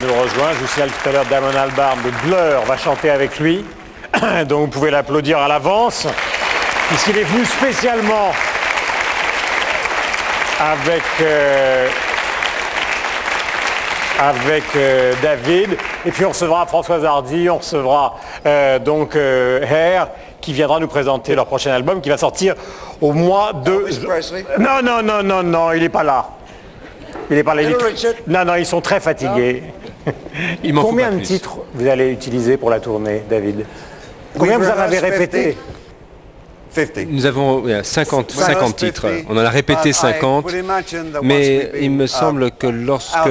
Nous rejoint, je vous signale tout à l'heure Damon Albarn de Blur va chanter avec lui, donc vous pouvez l'applaudir à l'avance, puisqu'il est venu spécialement avec David, et puis on recevra Françoise Hardy, on recevra Hair, qui viendra nous présenter leur prochain album qui va sortir au mois de... Non, il n'est pas là. Il n'est pas là. Non, ils sont très fatigués. Combien de titres vous allez utiliser pour la tournée, David? Combien vous en avez répété? 50. Nous avons 50 titres. On en a répété 50, mais il me semble que lorsque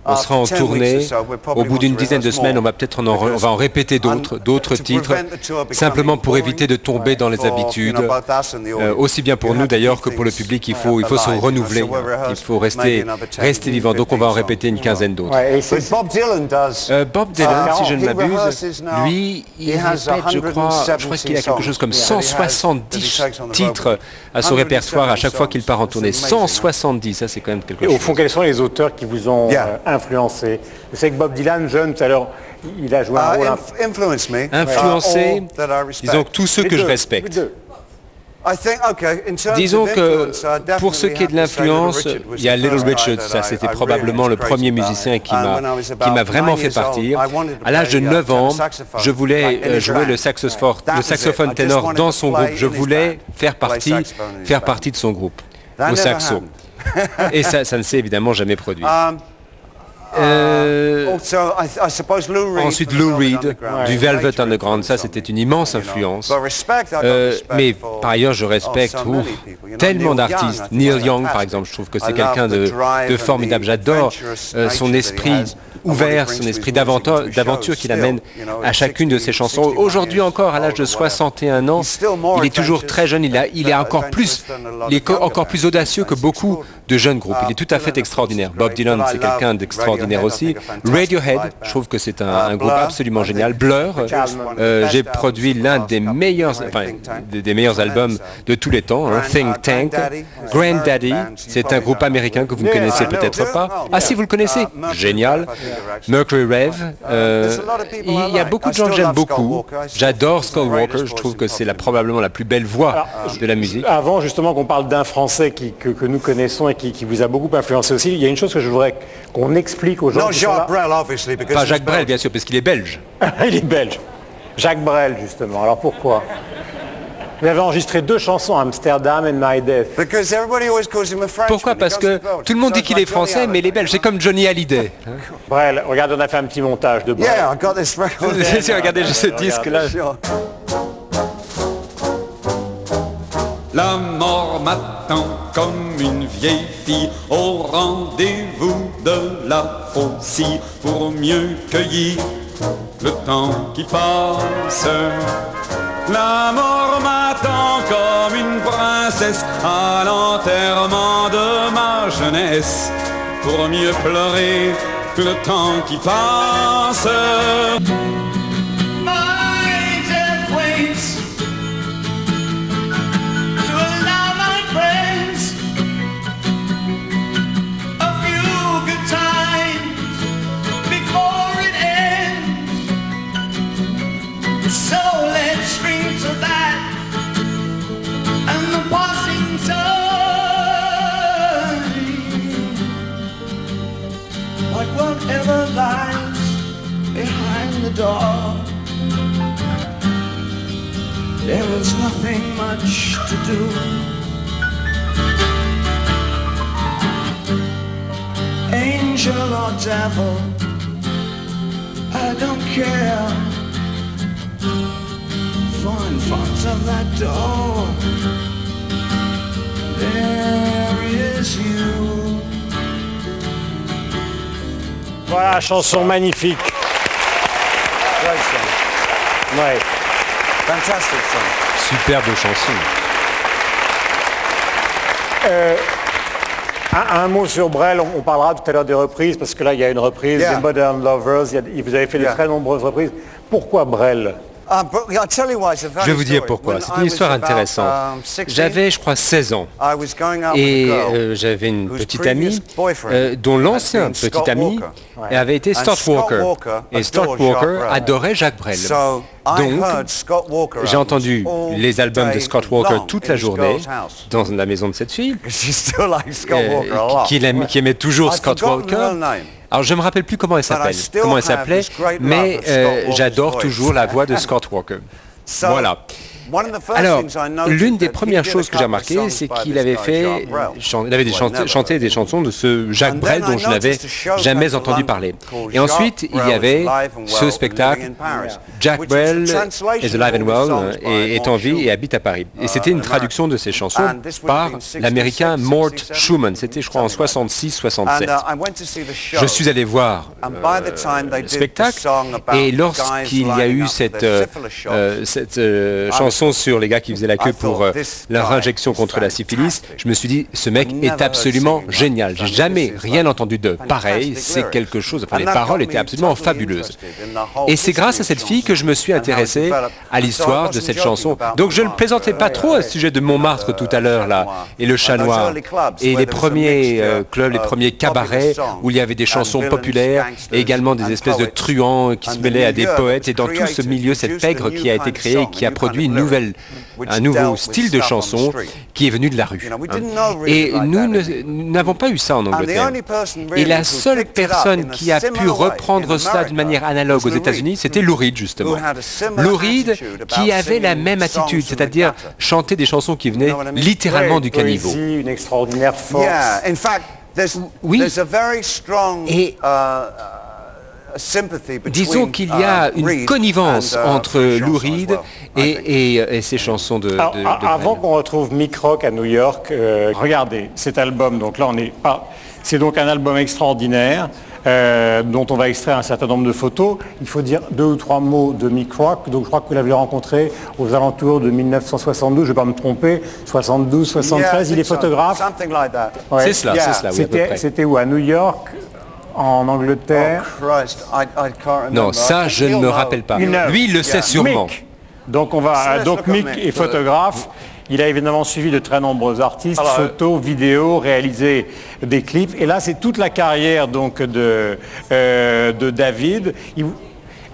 on sera en tournée, au bout d'une dizaine de semaines, on va peut-être en répéter d'autres titres, simplement pour éviter de tomber dans les habitudes, aussi bien pour nous d'ailleurs que pour le public. Il faut se renouveler, il faut rester vivant. Donc on va en répéter une quinzaine d'autres. Bob Dylan, si je ne m'abuse, lui, il répète, je crois qu'il a quelque chose comme 170 titres à son répertoire à chaque fois qu'il part en tournée. 170, ça c'est quand même quelque chose. Et au fond, quels sont les auteurs qui vous ont influencé? Je sais que Bob Dylan, jeune, tout à l'heure, il a joué un rôle... Influencé, disons, tous ceux que je respecte. Disons que pour ce qui est de l'influence, il y a Little Richard, ça c'était probablement le premier musicien qui m'a vraiment fait partir. À l'âge de 9 ans, je voulais jouer le saxophone ténor dans son groupe. Je voulais faire partie de son groupe, au saxo. Et ça ne s'est évidemment jamais produit. Ensuite Lou Reed du Velvet Underground, ça c'était une immense influence, mais par ailleurs je respecte tellement d'artistes. Neil Young par exemple, je trouve que c'est quelqu'un de formidable. J'adore son esprit ouvert, son esprit d'aventure qu'il amène à chacune de ses chansons. Aujourd'hui encore, à l'âge de 61 ans, il est toujours très jeune, il est encore plus audacieux que beaucoup de jeunes groupes. Il est tout à fait extraordinaire. Bob Dylan, c'est quelqu'un d'extraordinaire aussi. Radiohead, je trouve que c'est un groupe absolument génial. Blur, j'ai produit l'un des meilleurs albums de tous les temps, Think Tank. Grandaddy, c'est un groupe américain que vous ne connaissez peut-être pas. Ah si, vous le connaissez? Génial. Mercury Rev, il y a beaucoup de gens que j'aime beaucoup. J'adore Skull Walker, je trouve que c'est probablement la plus belle voix de la musique. Avant justement qu'on parle d'un Français que nous connaissons et qui vous a beaucoup influencé aussi, il y a une chose que je voudrais qu'on explique aux gens. Non, Jacques Brel, obviously. Pas Jacques Brel, bien sûr, parce qu'il est belge. Il est belge. Jacques Brel, justement. Alors pourquoi? Vous avez enregistré 2 chansons, Amsterdam et My Death. Pourquoi? Parce que tout le monde dit qu'il est français, mais il est belge. C'est comme Johnny Hallyday. Brel, regardez, on a fait un petit montage de Brel. Regardez, j'ai ce disque-là. La mort m'attend comme une vieille fille au rendez-vous de la faucille pour mieux cueillir le temps qui passe. La mort m'attend comme une princesse à l'enterrement de ma jeunesse pour mieux pleurer le temps qui passe. Whatever lies behind the door, there is nothing much to do. Angel or devil, I don't care. For in front of that door, there is you. Voilà, chanson magnifique. Ouais. Fantastic song. Superbe chanson. Un mot sur Brel, on parlera tout à l'heure des reprises, parce que là il y a une reprise des Modern Lovers, vous avez fait de très nombreuses reprises. Pourquoi Brel? Je vais vous dire pourquoi. C'est une histoire intéressante. J'avais, je crois, 16 ans. Et j'avais une petite amie dont l'ancien petit ami avait été Scott Walker. Et Scott Walker adorait Jacques Brel. Donc, j'ai entendu les albums de Scott Walker toute la journée dans la maison de cette fille, qui aimait toujours Scott Walker. Alors, je ne me rappelle plus comment elle s'appelait, mais j'adore toujours la voix de Scott Walker. Voilà. Alors, l'une des premières choses que j'ai remarquées, c'est qu'il avait chanté des chansons de ce Jacques Brel dont je n'avais jamais entendu parler. Et ensuite, il y avait ce spectacle, Jacques Brel is alive and well, est en vie et habite à Paris. Et c'était une traduction de ces chansons par l'américain Mort Schumann. C'était, je crois, en 66-67. Je suis allé voir le spectacle et lorsqu'il y a eu cette chanson sur les gars qui faisaient la queue pour leur injection contre la syphilis, je me suis dit, ce mec est absolument génial. J'ai jamais rien entendu de pareil, c'est quelque chose, enfin les paroles étaient absolument fabuleuses. Et c'est grâce à cette fille que je me suis intéressé à l'histoire de cette chanson. Donc je ne plaisantais pas trop à ce sujet de Montmartre tout à l'heure, là, et le Chat Noir, et les premiers clubs, les premiers cabarets où il y avait des chansons populaires, et également des espèces de truands qui se mêlaient à des poètes, et dans tout ce milieu, cette pègre qui a été créée, qui a produit un nouveau style de chanson qui est venu de la rue. Et nous n'avons pas eu ça en Angleterre. Et la seule personne qui a pu reprendre cela d'une manière analogue aux États-Unis, c'était Lou Reed, justement. Lou Reed qui avait la même attitude, c'est-à-dire chanter des chansons qui venaient littéralement du caniveau. Une extraordinaire force. Oui. Et disons qu'il y a une connivence entre Lou Reed et ses chansons de avant qu'on retrouve Mick Rock à New York, regardez cet album. Donc là, c'est donc un album extraordinaire dont on va extraire un certain nombre de photos. Il faut dire 2 ou 3 mots de Mick Rock. Donc je crois que vous l'avez rencontré aux alentours de 1972, je ne vais pas me tromper, 72, 73. Il est photographe. Ouais. C'est cela, oui, à peu près. C'était où? À New York? En Angleterre? Non, ça, je ne me rappelle pas. Lui, il le sait sûrement. Mick. Donc Mick est photographe. Il a évidemment suivi de très nombreux artistes, photos, vidéos, réalisé des clips. Et là, c'est toute la carrière donc de David.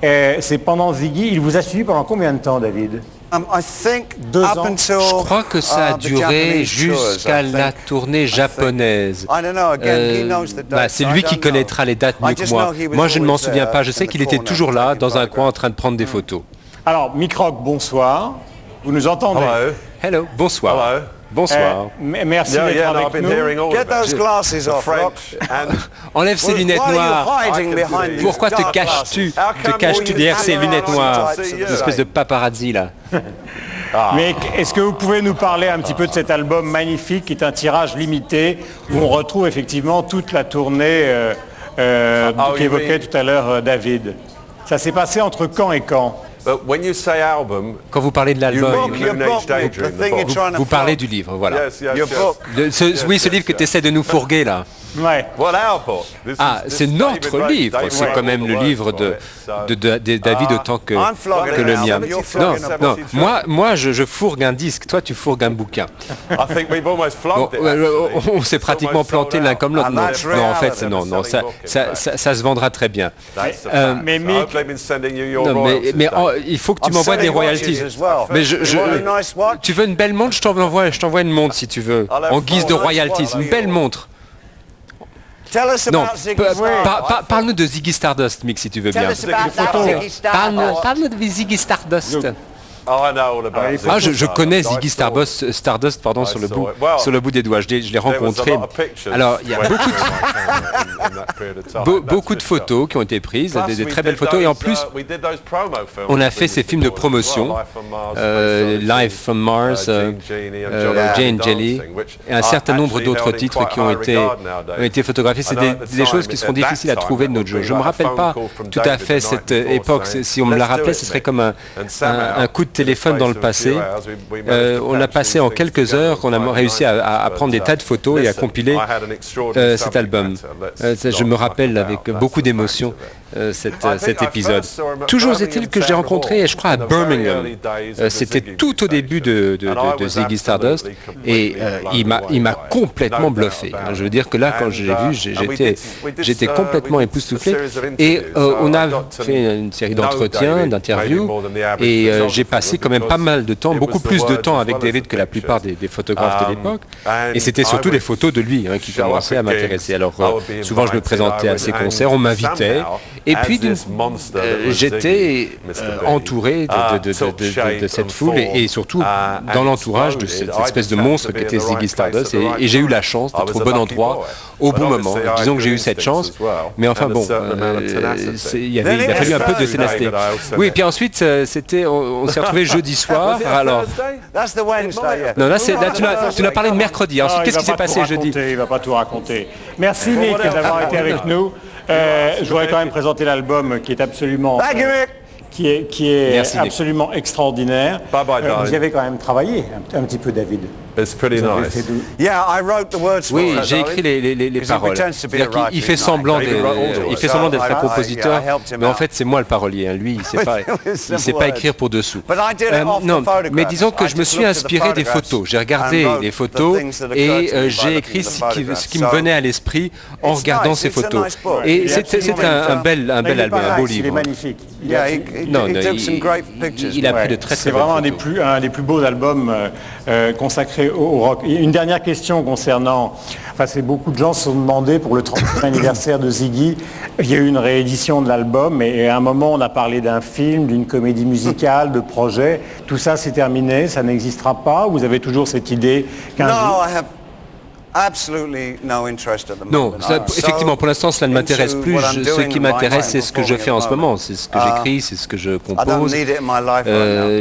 C'est pendant Ziggy. Il vous a suivi pendant combien de temps, David? 2 ans. Je crois que ça a duré jusqu'à la tournée japonaise. C'est lui qui connaîtra les dates mieux que moi. Moi, je ne m'en souviens pas. Je sais qu'il était toujours là, dans un coin, en train de prendre des photos. Alors, Mick Rock, bonsoir. Vous nous entendez? Hello, bonsoir. Hello. Bonsoir. Merci d'être avec nous. Get those glasses off, Rock. Enlève ces lunettes noires. Pourquoi te caches-tu derrière ces lunettes noires? Une espèce de paparazzi, là. Mais est-ce que vous pouvez nous parler un petit peu de cet album magnifique qui est un tirage limité où on retrouve effectivement toute la tournée qu'évoquait tout à l'heure David? Ça s'est passé entre quand et quand? Quand vous parlez de l'album, vous parlez du livre, voilà. Ce livre que tu essaies de nous fourguer, là. Ouais. Ah, c'est notre livre. C'est quand même le livre de David autant que le mien. Non. Moi, je fourgue un disque. Toi, tu fourgues un bouquin. On s'est pratiquement planté l'un comme l'autre. Non, en fait, non. Ça se vendra très bien. Mais Mick, il faut que tu m'envoies des royalties. Mais tu veux une belle montre? Je t'envoie une montre si tu veux, en guise de royalties. Une belle montre. Non, parle-nous de Ziggy Stardust, Mick, si tu veux bien. Parle-nous de Ziggy Stardust. Je connais Ziggy Stardust, sur le bout des doigts. Je l'ai rencontré. Alors, il y a beaucoup de photos qui ont été prises, des très belles photos. Et en plus, on a fait ces films de promotion, Live from Mars, Jay and Jelly, et un certain nombre d'autres titres qui ont été photographiés. C'est des choses qui seront difficiles à trouver de notre jeu. Je ne me rappelle pas tout à fait cette époque. Si on me la rappelait, ce serait comme un coup de téléphone dans le passé. On a passé en quelques heures, on a réussi à prendre des tas de photos et à compiler cet album. Je me rappelle avec beaucoup d'émotion cet épisode. Toujours est-il que j'ai rencontré, je crois, à Birmingham. C'était tout au début de Ziggy Stardust et il m'a complètement bluffé. Je veux dire que là, quand je l'ai vu, j'étais complètement époustouflé. Et on a fait une série d'entretiens, d'interviews, et j'ai passé quand même pas mal de temps, beaucoup plus de temps avec David que la plupart des photographes de l'époque. Et c'était surtout les photos de lui qui commençaient à m'intéresser. Alors souvent, je me présentais à ses concerts, on m'invitait. Et puis, j'étais entouré de cette foule et surtout dans l'entourage de cette espèce de monstre qu'était Ziggy Stardust. Et j'ai eu la chance d'être au bon endroit, au bon moment. Disons que j'ai eu cette chance, mais enfin bon, il a fallu un peu de ténacité. Oui, et puis ensuite, on s'est retrouvés jeudi soir. Alors, non, là, tu n'as parlé de mercredi. Ensuite, qu'est-ce qui s'est passé jeudi? Il ne va pas tout raconter. Merci Nick d'avoir été avec nous. Je voudrais quand même présenter l'album qui est absolument... absolument extraordinaire. Vous y avez quand même travaillé un petit peu, David. Oui, j'ai écrit les paroles. Il fait semblant d'être un compositeur, mais en fait c'est moi le parolier. Lui, il ne sait pas écrire pour dessous. Non, mais disons que je me suis inspiré des photos. J'ai regardé les photos et j'ai écrit ce qui me venait à l'esprit en regardant ces photos. Et c'est un bel album, un beau livre. Il est magnifique. Il a pris de très C'est vraiment un des plus beaux albums consacrés au rock. Une dernière question concernant... beaucoup de gens se sont demandé pour le 30e anniversaire de Ziggy, il y a eu une réédition de l'album et à un moment on a parlé d'un film, d'une comédie musicale, de projet. Tout ça c'est terminé, ça n'existera pas. Vous avez toujours cette idée qu'un jour... Non, effectivement, pour l'instant, cela ne m'intéresse plus. Ce qui m'intéresse, c'est ce que je fais en ce moment. C'est ce que j'écris, c'est ce que je compose.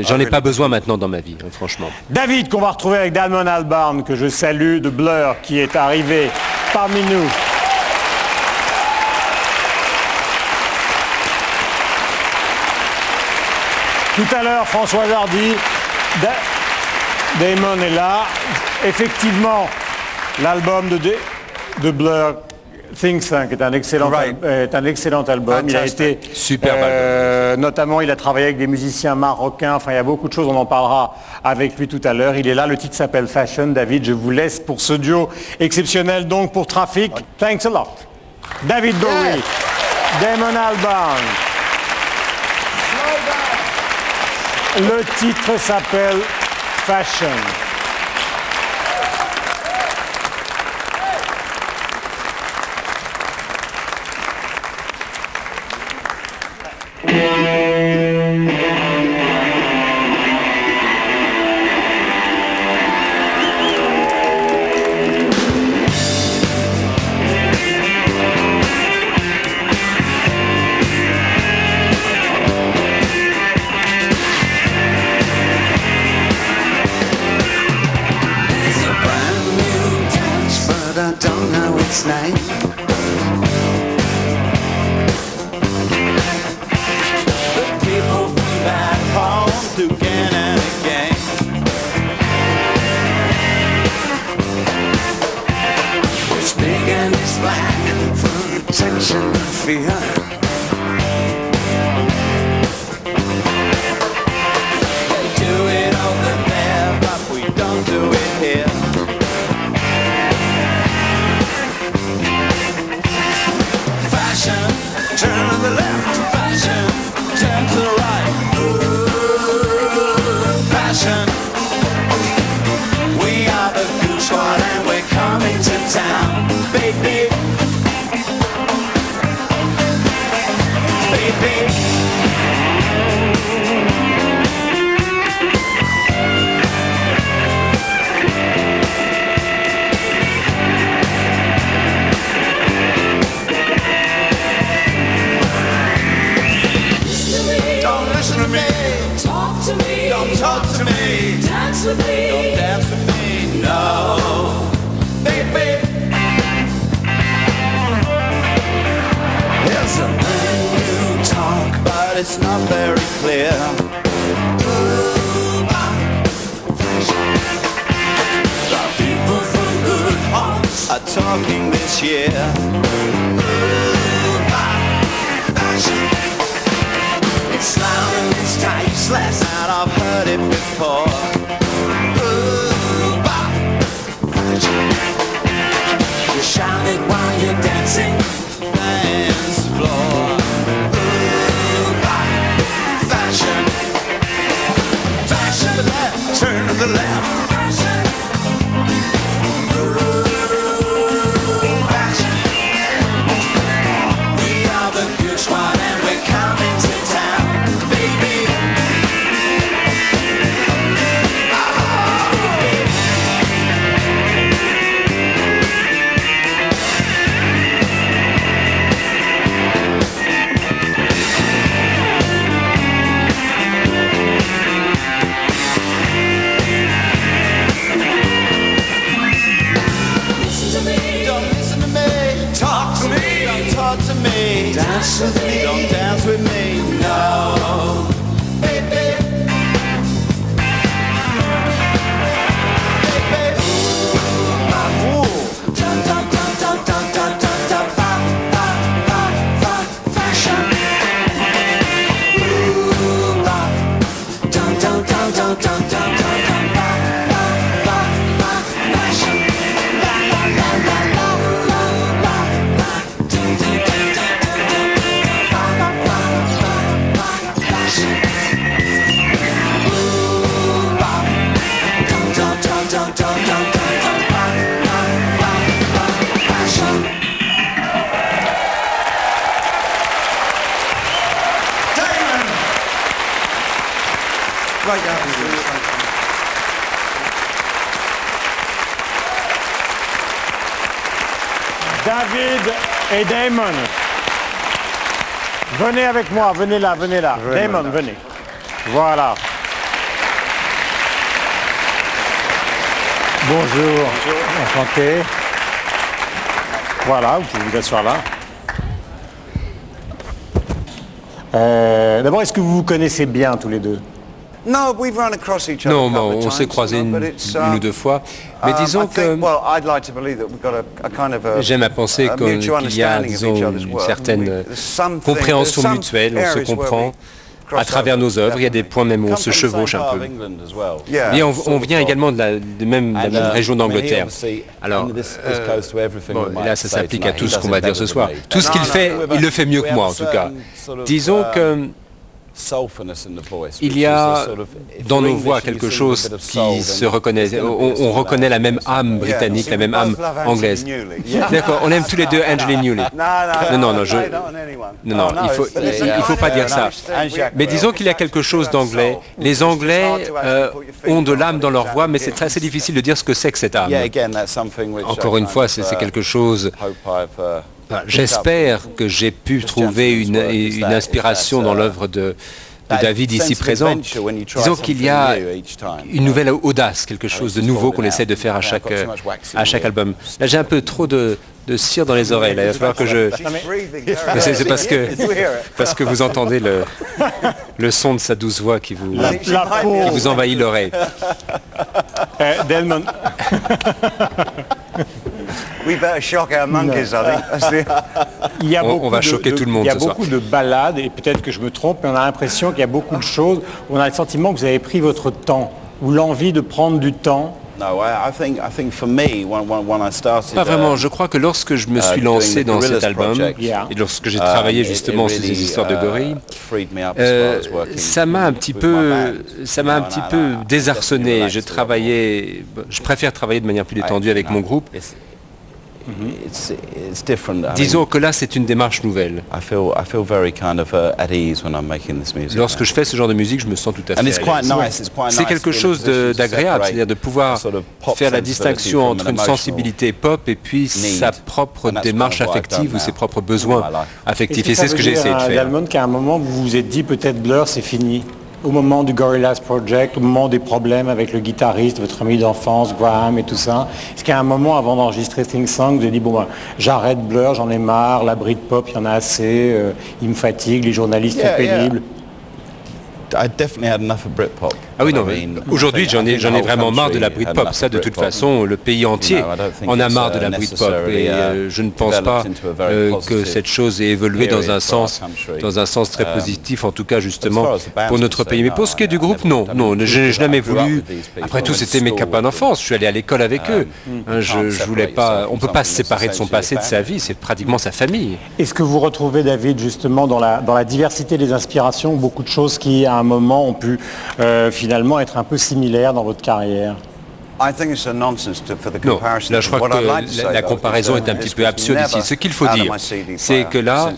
J'en ai pas besoin maintenant dans ma vie, franchement. David, qu'on va retrouver avec Damon Albarn, que je salue, de Blur, qui est arrivé parmi nous. Tout à l'heure, Françoise Hardy, Damon est là. Effectivement, l'album de Blur, Think Tank, est un excellent album. Il a été superbe album. Notamment, il a travaillé avec des musiciens marocains. Il y a beaucoup de choses. On en parlera avec lui tout à l'heure. Il est là. Le titre s'appelle Fashion. David, je vous laisse pour ce duo exceptionnel donc pour Traffic. Thanks a lot. David Bowie, Damon Albarn. Le titre s'appelle Fashion. It's not very clear. are talking this year. Ooh, fashion. It's loud and it's tasteless, and I've heard it before. Ooh, fashion. You shout it while you're dancing, dance floor. Ooh, fashion. Fashion to the left, turn to the left. Dance with me, don't dance with me, no. Baby. Baby. Ooh. Dun, dun, dun, dun, dun, dun, dun, dun, fashion. Ooh, dun, dun, dun, dun, dun, dun, dun, fashion. La, la, la, la, la, la, la, dun, dun, dun, dun. David et Damon. Venez avec moi, venez là, venez là. Damon, venez. Voilà. Bonjour. Enchanté. Voilà, vous pouvez vous asseoir là. D'abord, est-ce que vous vous connaissez bien tous les deux? No, we've run across each other. Non, on s'est croisés une ou deux fois. Mais disons que j'aime à penser qu'il y a, disons, une certaine compréhension mutuelle, on se comprend à travers nos œuvres. Il y a des points même où on se chevauche un peu. Et on vient également de la même région d'Angleterre. Alors, bon, là, ça s'applique à tout ce qu'on va dire ce soir. Tout ce qu'il fait, il le fait mieux que moi, en tout cas. Disons que il y a dans nos voix quelque chose qui se reconnaît. On reconnaît la même âme britannique, la même âme anglaise. D'accord, on aime tous les deux Angelina Newley. Non, il faut pas dire ça. Mais disons qu'il y a quelque chose d'anglais. Les Anglais ont de l'âme dans leur voix, mais c'est assez difficile de dire ce que c'est que cette âme. Encore une fois, c'est quelque chose... J'espère que j'ai pu trouver une inspiration dans l'œuvre de David ici présent. Disons qu'il y a une nouvelle audace, quelque chose de nouveau qu'on essaie de faire à chaque album. Là, j'ai un peu trop de cire dans les oreilles. Là, il va falloir que je... C'est parce que vous entendez le son de sa douce voix qui vous envahit l'oreille. Delmon. On va choquer tout le monde ce soir. Il y a beaucoup de ballades, et peut-être que je me trompe, mais on a l'impression qu'il y a beaucoup de choses où on a le sentiment que vous avez pris votre temps, ou l'envie de prendre du temps. Pas vraiment. Je crois que lorsque je me suis lancé dans cet album, et lorsque j'ai travaillé justement sur ces histoires de gorilles, ça m'a un petit peu désarçonné. Je préfère travailler de manière plus détendue avec mon groupe. Disons que là, c'est une démarche nouvelle. Lorsque je fais ce genre de musique, je me sens tout à fait à l'aise. C'est quelque chose d'agréable, c'est-à-dire de pouvoir faire la distinction entre une sensibilité pop et puis sa propre démarche affective ou ses propres besoins affectifs. Et c'est ce que j'ai essayé de faire. Delmon, qu'à un moment, vous vous êtes dit peut-être Blur, c'est fini. Au moment du Gorillaz Project, au moment des problèmes avec le guitariste, votre ami d'enfance, Graham et tout ça, est-ce qu'à un moment, avant d'enregistrer Sing Song, vous avez dit, bon, j'arrête Blur, j'en ai marre, la Britpop, il y en a assez, il me fatigue, les journalistes sont pénibles. Ah oui, non, mais aujourd'hui j'en ai vraiment marre de la Britpop. Ça, de toute façon, le pays entier en a marre de la Britpop. Et je ne pense pas que cette chose ait évolué dans un sens très positif, en tout cas justement pour notre pays. Mais pour ce qui est du groupe, non, je n'ai jamais voulu. Après tout, c'était mes copains d'enfance. Je suis allé à l'école avec eux. Je voulais pas. On peut pas se séparer de son passé, de sa vie. C'est pratiquement sa famille. Est-ce que vous retrouvez, David, justement dans la diversité des inspirations, beaucoup de choses qui, à un moment, ont pu finalement être un peu similaires dans votre carrière? Non, là je crois que la comparaison est un petit peu absurde ici. Ce qu'il faut dire, c'est que là,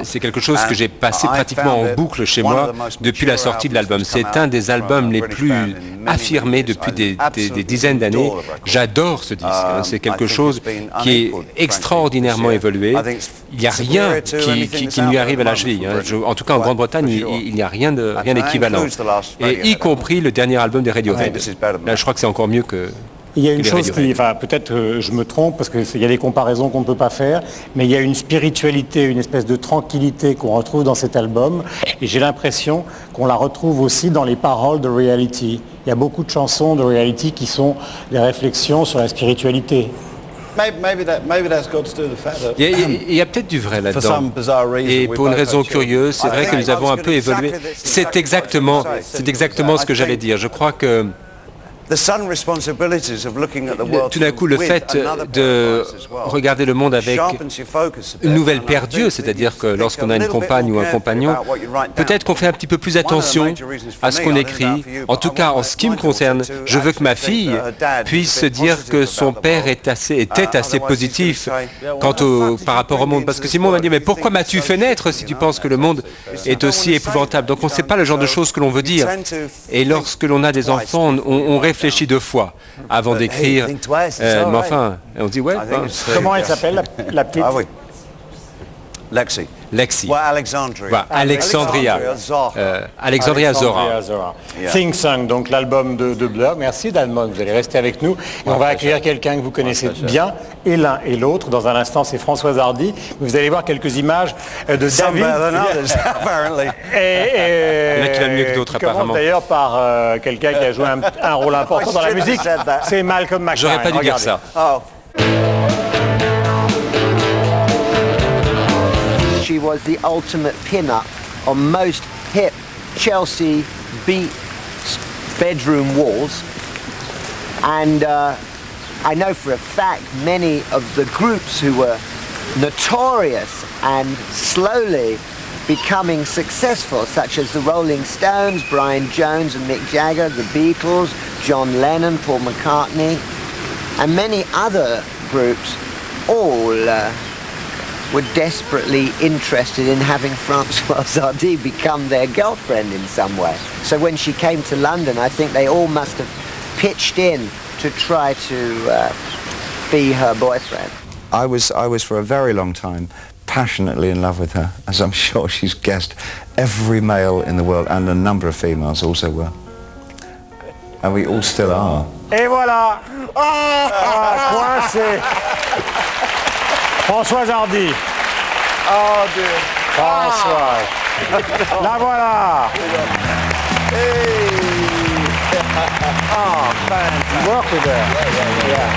c'est quelque chose que j'ai passé pratiquement en boucle chez moi depuis la sortie de l'album. C'est un des albums les plus affirmés depuis des dizaines d'années. J'adore ce disque. C'est quelque chose qui est extraordinairement évolué. Il n'y a rien qui lui arrive à la cheville. En tout cas, en Grande-Bretagne, il n'y a rien d'équivalent. Et y compris le dernier album des Radiohead. Là, je crois que c'est encore mieux que... Il y a une chose qui, peut-être je me trompe parce qu'il y a des comparaisons qu'on ne peut pas faire, mais il y a une spiritualité, une espèce de tranquillité qu'on retrouve dans cet album, et j'ai l'impression qu'on la retrouve aussi dans les paroles de Reality. Il y a beaucoup de chansons de Reality qui sont des réflexions sur la spiritualité. Il y a peut-être du vrai là-dedans. Et pour une raison curieuse, c'est vrai que nous avons un peu évolué. C'est exactement ce que j'allais dire. Je crois que tout d'un coup, le fait de regarder le monde avec une nouvelle paire d'yeux, c'est-à-dire que lorsqu'on a une compagne ou un compagnon, peut-être qu'on fait un petit peu plus attention à ce qu'on écrit. En tout cas, en ce qui me concerne, je veux que ma fille puisse se dire que son père était assez positif par rapport au monde. Parce que Simon m'a dit, mais pourquoi m'as-tu fait naître si tu penses que le monde est aussi épouvantable? Donc on ne sait pas le genre de choses que l'on veut dire. Et lorsque l'on a des enfants, on réfléchit 2 fois avant d'écrire. Mais enfin, on dit ouais. Comment elle s'appelle, la petite? Lexi. Alexandria Zora. Think Song, donc l'album de Blur. Merci Dalmon, vous allez rester avec nous. Et on va accueillir quelqu'un que vous connaissez bien, et l'un et l'autre. Dans un instant, c'est Françoise Hardy. Vous allez voir quelques images de David. Il y en a qui l'aiment mieux que d'autres apparemment. D'ailleurs par quelqu'un qui a joué un rôle important dans la musique. C'est Malcolm McLaren. J'aurais pas dû dire ça. She was the ultimate pin-up on most hip Chelsea beat bedroom walls. And I know for a fact many of the groups who were notorious and slowly becoming successful, such as the Rolling Stones, Brian Jones and Mick Jagger, the Beatles, John Lennon, Paul McCartney, and many other groups, all were desperately interested in having Françoise Hardy become their girlfriend in some way. So when she came to London, I think they all must have pitched in to try to be her boyfriend. I was for a very long time passionately in love with her, as I'm sure she's guessed. Every male in the world and a number of females also were. And we all still are. Et voilà. Coincé. Françoise Hardy. Oh dear. Françoise. La voilà. Hey. Oh, man. Work with her. Yeah.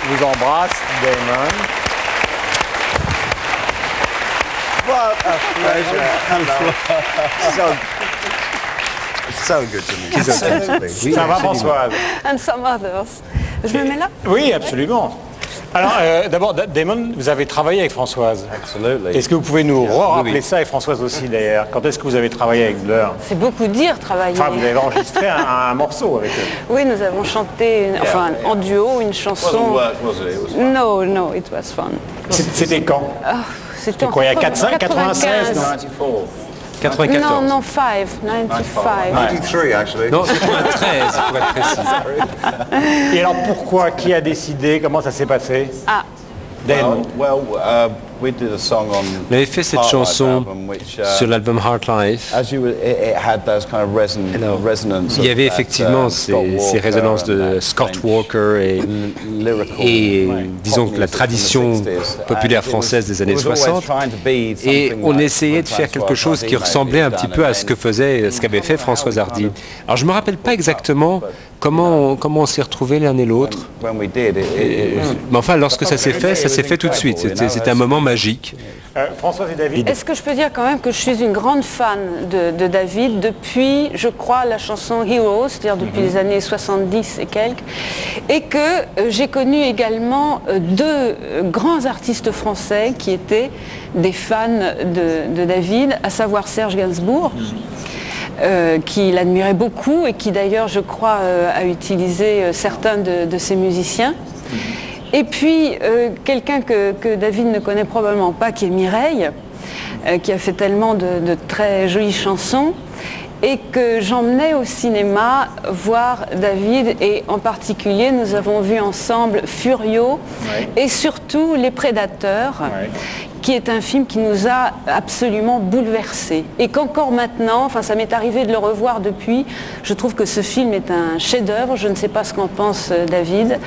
Je vous embrasse, Damon. What a pleasure. So good to meet you. Ça va, Françoise? And some others. Je me mets là? Oui, absolument. Alors, d'abord, Damon, vous avez travaillé avec Françoise. Absolument. Est-ce que vous pouvez nous rappeler ça, et Françoise aussi d'ailleurs? Quand est-ce que vous avez travaillé avec Blur? C'est beaucoup dire, travailler. Enfin, vous avez enregistré un morceau avec eux. Oui, nous avons chanté, en duo, une chanson. No, it was fun. C'était quand? C'était quoi, il y a 4-5, 96? 94. Non, 95. 93 actually. Non, c'est 93 pour être précis. Et alors pourquoi? Qui a décidé? Comment ça s'est passé? Ah. Damon. On avait fait cette chanson sur l'album Heart Life. Il y avait effectivement ces résonances de Scott Walker et disons que la tradition populaire française des années 60. Et on essayait de faire quelque chose qui ressemblait un petit peu à ce qu'avait fait Françoise Hardy. Alors je ne me rappelle pas exactement comment on s'est retrouvés l'un et l'autre. Mais enfin, lorsque ça s'est fait tout de suite. C'était un moment magique. Françoise et David. Est-ce que je peux dire quand même que je suis une grande fan de David depuis, je crois, la chanson Heroes, c'est-à-dire depuis les années 70 et quelques, et que j'ai connu également deux grands artistes français qui étaient des fans de David, à savoir Serge Gainsbourg, qui l'admirait beaucoup et qui d'ailleurs, je crois, a utilisé certains de ses musiciens. Et puis, quelqu'un que David ne connaît probablement pas, qui est Mireille, qui a fait tellement de très jolies chansons, et que j'emmenais au cinéma voir David, et en particulier, nous avons vu ensemble Furio, et surtout Les Prédateurs, qui est un film qui nous a absolument bouleversés. Et qu'encore maintenant, enfin ça m'est arrivé de le revoir depuis, je trouve que ce film est un chef-d'œuvre. Je ne sais pas ce qu'en pense David,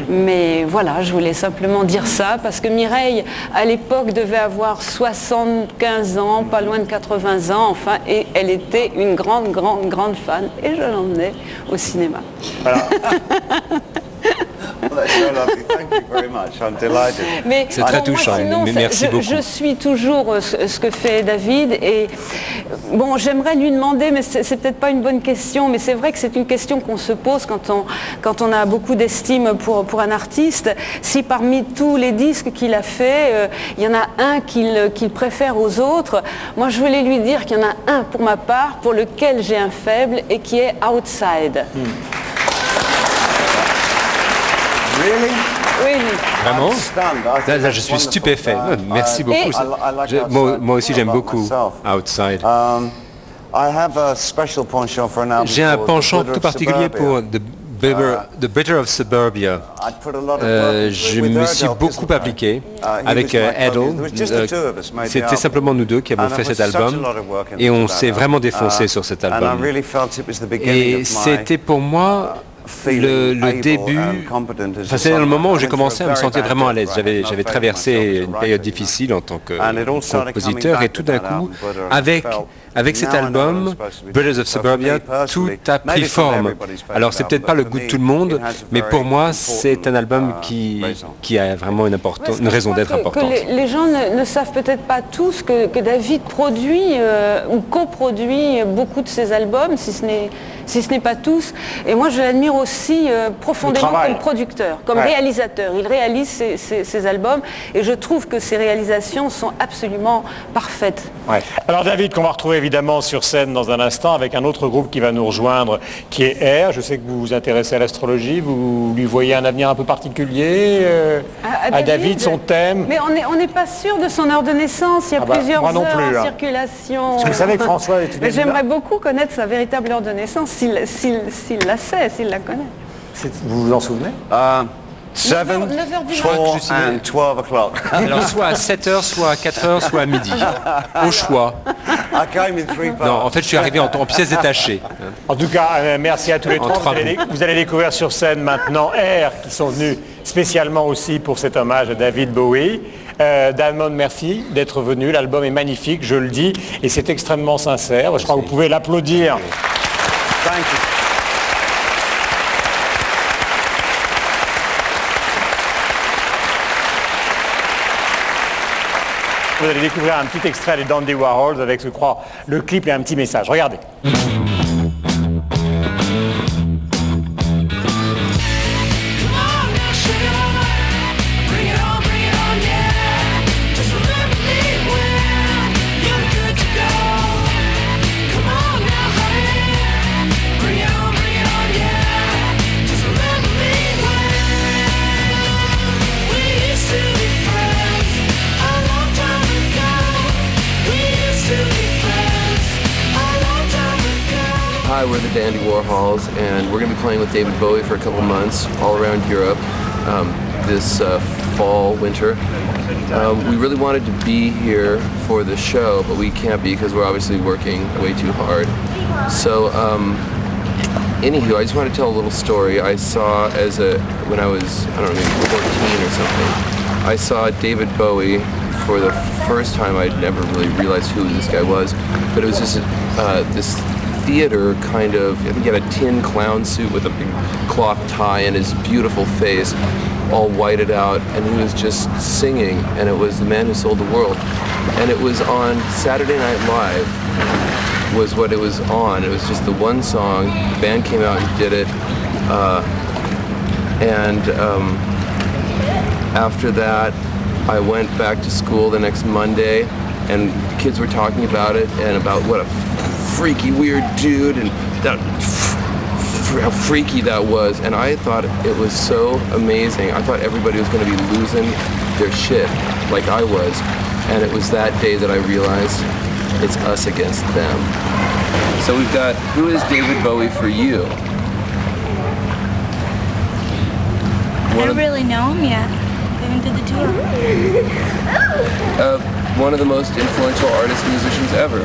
mais voilà, je voulais simplement dire ça, parce que Mireille, à l'époque, devait avoir 75 ans, pas loin de 80 ans, enfin, et elle était une grande fan, et je l'emmenais au cinéma. Voilà. C'est très touchant, mais merci beaucoup. Je suis toujours ce que fait David, et bon, j'aimerais lui demander, mais c'est peut-être pas une bonne question, mais c'est vrai que c'est une question qu'on se pose quand on a beaucoup d'estime pour un artiste, si parmi tous les disques qu'il a fait, il y en a un qu'il préfère aux autres. Moi, je voulais lui dire qu'il y en a un pour ma part, pour lequel j'ai un faible, et qui est Outside. Really? Oui. Vraiment? Là, je suis stupéfait. Merci beaucoup. Moi aussi, j'aime beaucoup Outside. J'ai un penchant tout particulier pour The Bitter of Suburbia. Je me suis beaucoup appliqué avec Edel. C'était simplement nous deux qui avons fait cet album, et on s'est vraiment défoncé sur cet album. Et c'était pour moi le début, enfin, c'est le moment où j'ai commencé à me sentir vraiment à l'aise. J'avais traversé une période difficile en tant que compositeur, et tout d'un coup, avec cet album, Brothers of Suburbia, tout a pris forme. Alors c'est peut-être pas le goût de tout le monde, mais pour moi c'est un album qui a vraiment une raison d'être importante. Les gens ne savent peut-être pas tous que David produit ou coproduit beaucoup de ses albums, si ce n'est pas tous. Et moi je l'admire aussi profondément comme producteur, comme réalisateur. Il réalise ses albums, et je trouve que ses réalisations sont absolument parfaites. Alors David, qu'on va retrouver évidemment sur scène dans un instant, avec un autre groupe qui va nous rejoindre, qui est R. Je sais que vous vous intéressez à l'astrologie, vous lui voyez un avenir un peu particulier à David, son thème. Mais on n'est pas sûr de son heure de naissance, il y a plusieurs heures en circulation. Parce que vous savez que François est une... J'aimerais beaucoup connaître sa véritable heure de naissance, s'il la sait, s'il la connaît. Vous vous en souvenez? 7, 4 and 12 o'clock. Alors soit à 7h, soit à 4h, soit à midi. Au choix. Non, en fait, je suis arrivé en pièces détachées. En tout cas, merci à tous les trois. Vous allez découvrir sur scène maintenant R, qui sont venus spécialement aussi pour cet hommage à David Bowie. Damon, merci d'être venu. L'album est magnifique, je le dis, et c'est extrêmement sincère. Je crois que vous pouvez l'applaudir. Thank you. Vous allez découvrir un petit extrait des Dandy Warhols avec, je crois, le clip et un petit message. Regardez. Hi, we're the Dandy Warhols, and we're going to be playing with David Bowie for a couple months all around Europe. this fall, winter. We really wanted to be here for the show, but we can't be because we're obviously working way too hard. So, anywho, I just want to tell a little story. I saw when I was, I don't know, maybe 14 or something, I saw David Bowie for the first time. I'd never really realized who this guy was, but it was just this theater kind of, I think he had a tin clown suit with a big cloth tie and his beautiful face all whited out, and he was just singing, and it was The Man Who Sold the World. And it was on Saturday Night Live was what it was on. It was just the one song. The band came out and did it. After that, I went back to school the next Monday, and kids were talking about it and about what a freaky, weird dude, and how freaky that was. And I thought it was so amazing. I thought everybody was going to be losing their shit like I was. And it was that day that I realized it's us against them. So we've got, who is David Bowie for you? I don't really know him yet. We haven't did the tour. One of the most influential artists, musicians ever.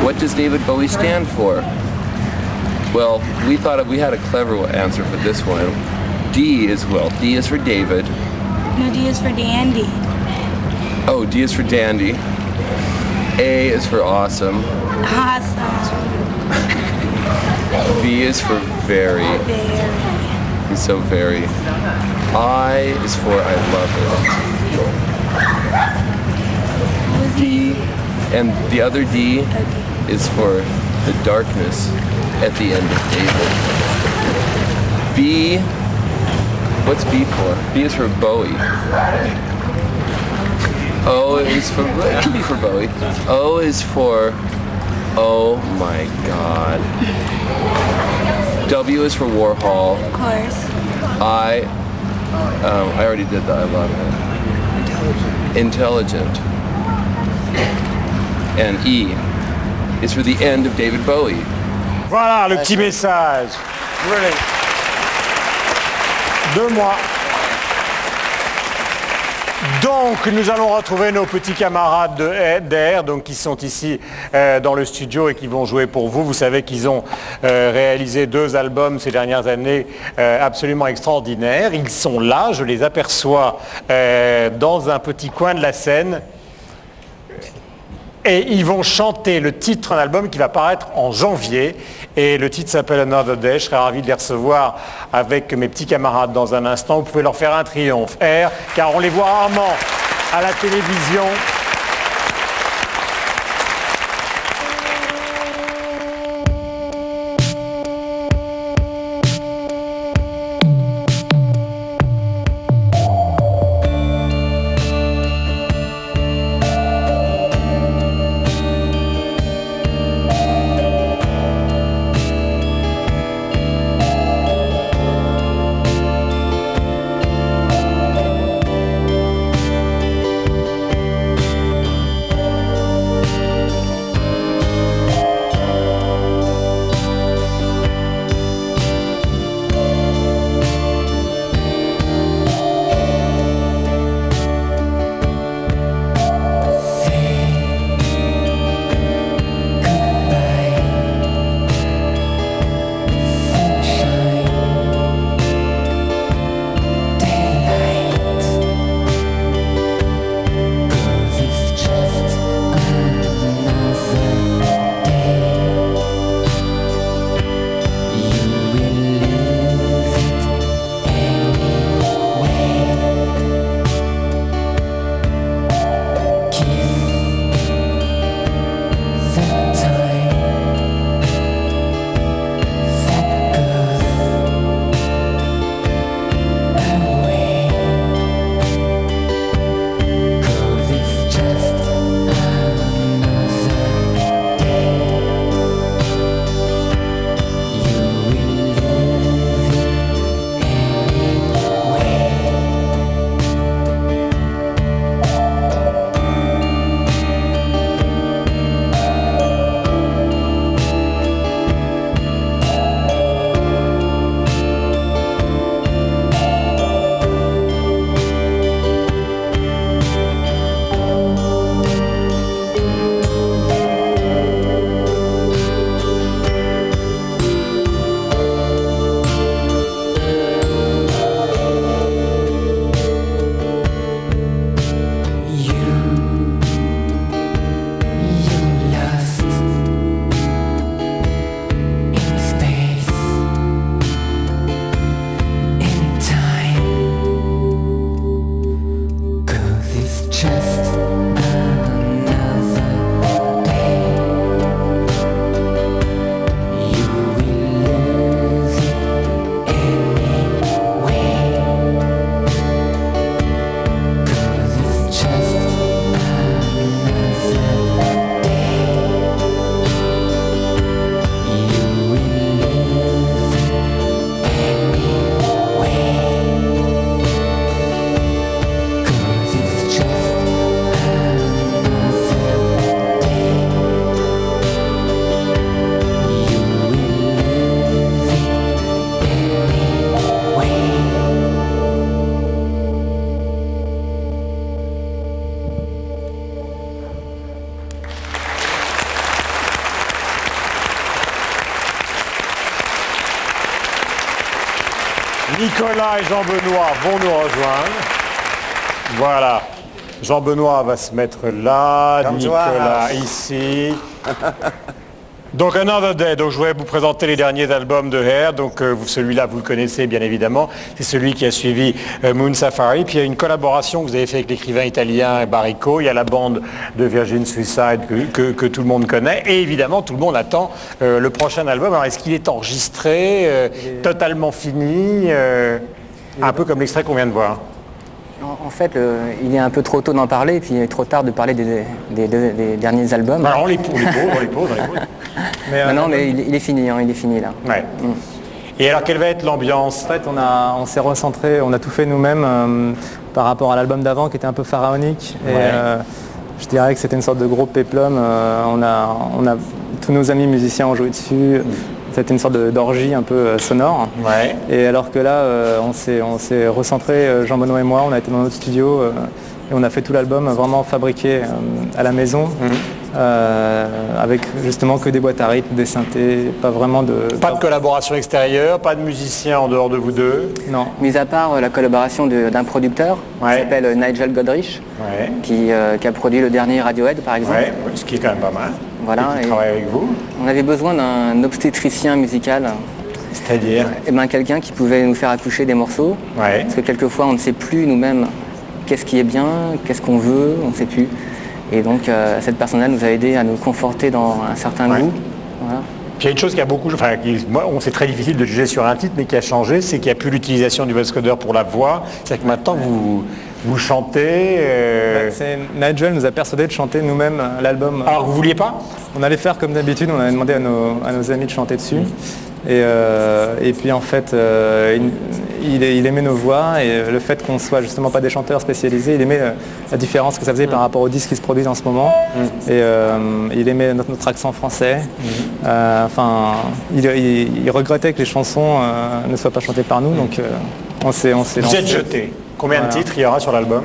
What does David Bowie stand for? Well, we thought we had a clever answer for this one. D is for David. No, D is for Dandy. Oh, D is for Dandy. A is for awesome. Awesome. V is for very. Very. He's so very. I is for I love it. D, and the other D is for the darkness at the end of David. B, what's B for? B is for Bowie. O is for, it could be for Bowie. O is for, oh my God. W is for Warhol. Of course. I already did that, I love it. Intelligent. And E is for the end of David Bowie. Voilà le petit message. Brilliant. De moi. Donc nous allons retrouver nos petits camarades d'Air, donc qui sont ici dans le studio et qui vont jouer pour vous. Vous savez qu'ils ont réalisé 2 albums ces dernières années absolument extraordinaires. Ils sont là, je les aperçois dans un petit coin de la scène. Et ils vont chanter le titre d'un album qui va paraître en janvier. Et le titre s'appelle Another Day. Je serai ravi de les recevoir avec mes petits camarades dans un instant. Vous pouvez leur faire un triomphe. Air, car on les voit rarement à la télévision. Nicolas et Jean-Benoît vont nous rejoindre. Voilà. Jean-Benoît va se mettre là, Nicolas ici. Donc Another Day, donc je voulais vous présenter les derniers albums de Hair. Donc celui-là vous le connaissez bien évidemment, c'est celui qui a suivi Moon Safari. Puis il y a une collaboration que vous avez fait avec l'écrivain italien Baricco. Il y a la bande de Virgin Suicide que tout le monde connaît. Et évidemment tout le monde attend le prochain album. Alors est-ce qu'il est enregistré, totalement fini, un peu comme l'extrait qu'on vient de voir? En fait, il est un peu trop tôt d'en parler, et puis il est trop tard de parler des derniers albums. Alors on les pose. Mais il est fini, il est fini là. Ouais. Et alors quelle va être l'ambiance? En fait, on s'est recentré, on a tout fait nous-mêmes par rapport à l'album d'avant qui était un peu pharaonique. Et je dirais que c'était une sorte de gros péplum. On a tous nos amis musiciens ont joué dessus. C'était une sorte d'orgie un peu sonore. Ouais. Et alors que là, on s'est recentré, Jean-Benoît et moi, on a été dans notre studio et on a fait tout l'album vraiment fabriqué à la maison, avec justement que des boîtes à rythme, des synthés, pas vraiment de... Pas de collaboration extérieure, pas de musiciens en dehors de vous deux? Non. Mis à part la collaboration d'un producteur qui s'appelle Nigel Godrich, qui a produit le dernier Radiohead par exemple. Ouais, ce qui est quand même pas mal. Voilà, et qui travaille avec vous. On avait besoin d'un obstétricien musical. C'est-à-dire quelqu'un qui pouvait nous faire accoucher des morceaux. Parce que quelquefois on ne sait plus nous-mêmes qu'est-ce qui est bien, qu'est-ce qu'on veut, on ne sait plus. Et donc cette personne-là nous a aidé à nous conforter dans un certain goût. Voilà. Puis il y a une chose qui a beaucoup, c'est très difficile de juger sur un titre, mais qui a changé, c'est qu'il n'y a plus l'utilisation du voice coder pour la voix. C'est que maintenant vous chantez. Nigel nous a persuadé de chanter nous-mêmes l'album. Alors vous vouliez pas? On allait faire comme d'habitude, on avait demandé à nos amis de chanter dessus. Et puis en fait, il aimait nos voix et le fait qu'on soit justement pas des chanteurs spécialisés, il aimait la différence que ça faisait par rapport aux disques qui se produisent en ce moment. Et il aimait notre accent français. Il regrettait que les chansons ne soient pas chantées par nous, donc on s'est lancé. Vous êtes jeté. Combien de titres il y aura sur l'album?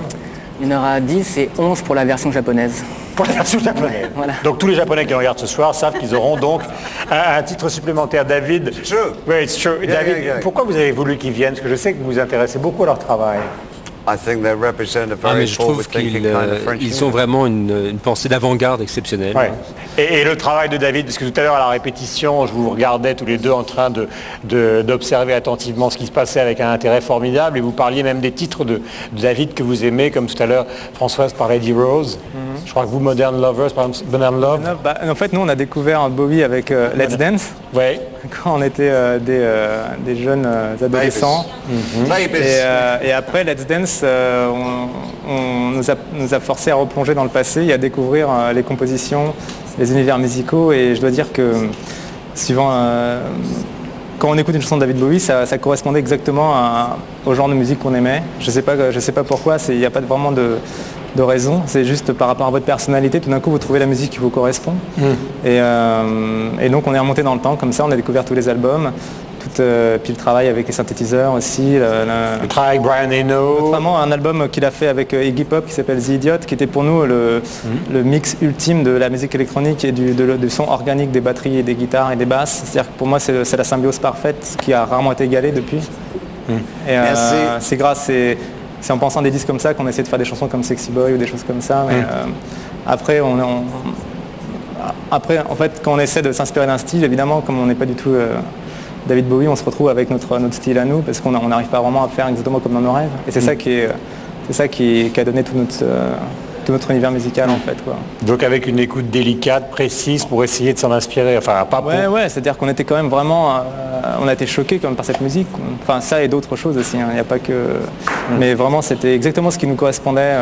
Il y en aura 10 et 11 pour la version japonaise. Pour la version japonaise. Voilà. Donc tous les Japonais qui regardent ce soir savent qu'ils auront donc un titre supplémentaire. David, oui, David, pourquoi vous avez voulu qu'ils viennent? Parce que je sais que vous vous intéressez beaucoup à leur travail. Mais je trouve qu'ils ont vraiment une pensée d'avant-garde exceptionnelle. Ouais. Et le travail de David, parce que tout à l'heure à la répétition, je vous regardais tous les deux en train d'observer attentivement ce qui se passait avec un intérêt formidable, et vous parliez même des titres de David que vous aimez, comme tout à l'heure Françoise parlait d'Heroes. Je crois que vous, Modern Lovers, par exemple, Modern Love. En fait, nous, on a découvert Bowie avec Let's Dance, quand on était des jeunes adolescents. Et après Let's Dance, on nous a forcé à replonger dans le passé et à découvrir les compositions, les univers musicaux. Et je dois dire que, suivant... quand on écoute une chanson de David Bowie, ça correspondait exactement au genre de musique qu'on aimait. Je sais pas pourquoi, il n'y a pas vraiment de raison, c'est juste par rapport à votre personnalité, tout d'un coup vous trouvez la musique qui vous correspond. Et donc on est remonté dans le temps, comme ça on a découvert tous les albums, puis le travail avec les synthétiseurs aussi. Le travail avec Brian Eno. Vraiment un album qu'il a fait avec Iggy Pop qui s'appelle The Idiot, qui était pour nous le mix ultime de la musique électronique et du son organique des batteries et des guitares et des basses. C'est-à-dire que pour moi c'est la symbiose parfaite qui a rarement été égalée depuis. Et c'est en pensant à des disques comme ça qu'on essaie de faire des chansons comme Sexy Boy ou des choses comme ça. Mais après, en fait, quand on essaie de s'inspirer d'un style, évidemment, comme on n'est pas du tout David Bowie, on se retrouve avec notre style à nous, parce qu'on n'arrive pas vraiment à faire exactement comme dans nos rêves. Et c'est ça qui a donné tout notre univers musical en fait. Donc avec une écoute délicate, précise, pour essayer de s'en inspirer. Enfin, pas pour... Ouais, c'est-à-dire qu'on était quand même vraiment... on a été choqués quand même par cette musique. Enfin, ça et d'autres choses aussi, il n'y a pas que... Mais vraiment, c'était exactement ce qui nous correspondait.